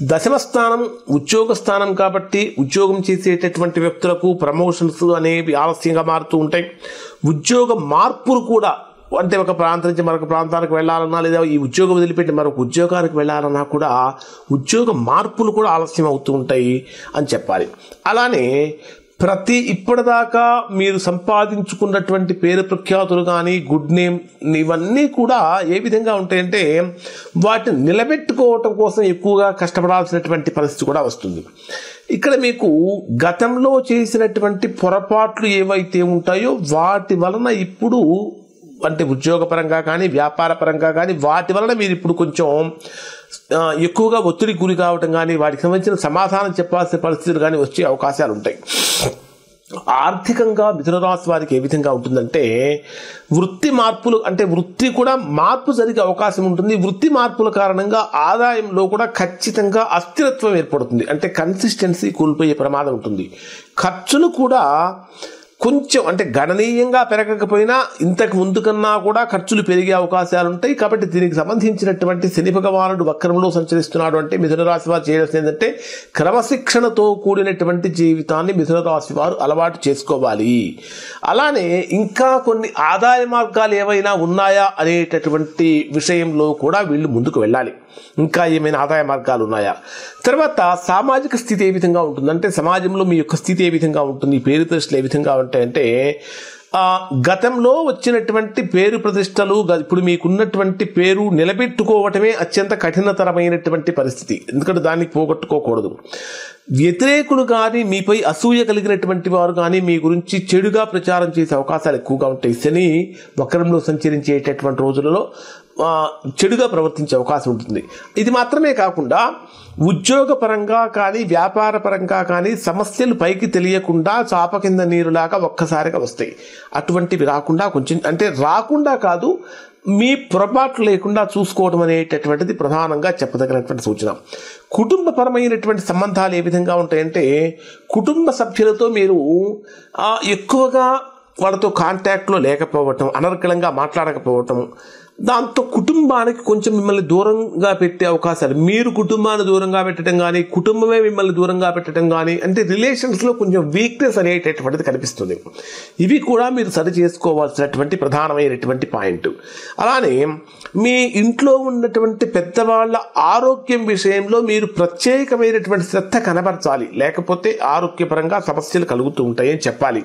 దశమ స్థానం ఉద్యోగ స్థానం కాబట్టి ఉద్యోగం చేసేటటువంటి వ్యక్తులకు ప్రమోషన్స్ అనేవి ఆలస్యంగా మారుతూ ఉంటాయి. ఉద్యోగ మార్పులు కూడా, అంటే ఒక ప్రాంతం నుంచి మరొక ప్రాంతానికి వెళ్ళాలన్నా లేదా ఈ ఉద్యోగం వదిలిపెట్టి మరొక ఉద్యోగానికి వెళ్ళాలన్నా కూడా ఉద్యోగ మార్పులు కూడా ఆలస్యం అవుతూ ఉంటాయి అని చెప్పాలి. అలానే ఇప్పటిదాకా మీరు సంపాదించుకున్నటువంటి పేరు ప్రఖ్యాతులు కానీ గుడ్ నేమ్ ఇవన్నీ కూడా ఏ విధంగా ఉంటాయంటే వాటిని నిలబెట్టుకోవటం కోసం ఎక్కువగా కష్టపడాల్సినటువంటి పరిస్థితి కూడా వస్తుంది. ఇక్కడ మీకు గతంలో చేసినటువంటి పొరపాట్లు ఏవైతే ఉంటాయో వాటి వలన ఇప్పుడు, అంటే ఉద్యోగపరంగా కానీ వ్యాపార పరంగా కానీ వాటి వలన మీరు ఇప్పుడు కొంచెం ఎక్కువగా ఒత్తిడికి గురి కావటం కానీ వాటికి సంబంధించిన సమాధానం చెప్పాల్సిన పరిస్థితులు కానీ వచ్చే అవకాశాలు ఉంటాయి. ఆర్థికంగా మిథున రాశి వారికి ఏ విధంగా ఉంటుందంటే వృత్తి మార్పులు, అంటే వృత్తి కూడా మార్పు జరిగే అవకాశం ఉంటుంది. వృత్తి మార్పుల కారణంగా ఆదాయంలో కూడా ఖచ్చితంగా అస్థిరత్వం ఏర్పడుతుంది, అంటే కన్సిస్టెన్సీ కోల్పోయే ప్రమాదం ఉంటుంది. ఖర్చులు కూడా కొంచెం, అంటే గణనీయంగా పెరగకపోయినా ఇంతకు ముందు కన్నా కూడా ఖర్చులు పెరిగే అవకాశాలు ఉంటాయి. కాబట్టి దీనికి సంబంధించినటువంటి శని భగవానుడు వక్రంలో సంచరిస్తున్నాడు అంటే మిథున రాశి వారు చేయాల్సింది ఏంటంటే క్రమశిక్షణతో కూడినటువంటి జీవితాన్ని మిథున రాశి వారు అలవాటు చేసుకోవాలి. అలానే ఇంకా కొన్ని ఆదాయ మార్గాలు ఏవైనా ఉన్నాయా అనేటటువంటి విషయంలో కూడా వీళ్ళు ముందుకు వెళ్ళాలి. ఇంకా ఏమైనా ఆదాయ మార్గాలు ఉన్నాయా? తర్వాత సామాజిక స్థితి ఏ విధంగా ఉంటుంది, అంటే సమాజంలో మీ యొక్క స్థితి ఏ విధంగా ఉంటుంది, పేరు ప్రతిష్టలు ఏ విధంగా ఉంటాయంటే గతంలో వచ్చినటువంటి పేరు ప్రతిష్టలు ఇప్పుడు మీకున్నటువంటి పేరు నిలబెట్టుకోవటమే అత్యంత కఠినతరమైనటువంటి పరిస్థితి. ఎందుకంటే దాన్ని పోగొట్టుకోకూడదు. వ్యతిరేకులు కానీ మీపై అసూయ కలిగినటువంటి వారు కానీ మీ గురించి చెడుగా ప్రచారం చేసే అవకాశాలు ఎక్కువగా ఉంటాయి. శని వక్రంలో సంచరించేటటువంటి రోజులలో చెడుగా ప్రవర్తించే అవకాశం ఉంటుంది. ఇది మాత్రమే కాకుండా ఉద్యోగపరంగా కానీ వ్యాపార పరంగా కానీ సమస్యలు పైకి తెలియకుండా చాప కింద నీరులాగా ఒక్కసారిగా వస్తాయి. అటువంటివి రాకుండా కొంచెం, అంటే రాకుండా కాదు, మీ పొరపాట్లు లేకుండా చూసుకోవడం అనేటటువంటిది ప్రధానంగా చెప్పదగినటువంటి సూచన. కుటుంబపరమైనటువంటి సంబంధాలు ఏ విధంగా ఉంటాయంటే కుటుంబ సభ్యులతో మీరు ఎక్కువగా వాళ్ళతో కాంటాక్ట్లో లేకపోవటం, అనర్గళంగా మాట్లాడకపోవటం, దాంతో కుటుంబానికి కొంచెం మిమ్మల్ని దూరంగా పెట్టే అవకాశాలు, మీరు కుటుంబాన్ని దూరంగా పెట్టడం కానీ కుటుంబమే మిమ్మల్ని దూరంగా పెట్టడం కానీ, అంటే రిలేషన్స్లో కొంచెం వీక్నెస్ అనేటటువంటిది కనిపిస్తుంది. ఇవి కూడా మీరు సరి చేసుకోవాల్సినటువంటి ప్రధానమైనటువంటి పాయింట్. అలానే మీ ఇంట్లో ఉన్నటువంటి పెద్దవాళ్ళ ఆరోగ్యం విషయంలో మీరు ప్రత్యేకమైనటువంటి శ్రద్ధ కనబరచాలి, లేకపోతే ఆరోగ్యపరంగా సమస్యలు కలుగుతూ ఉంటాయని చెప్పాలి.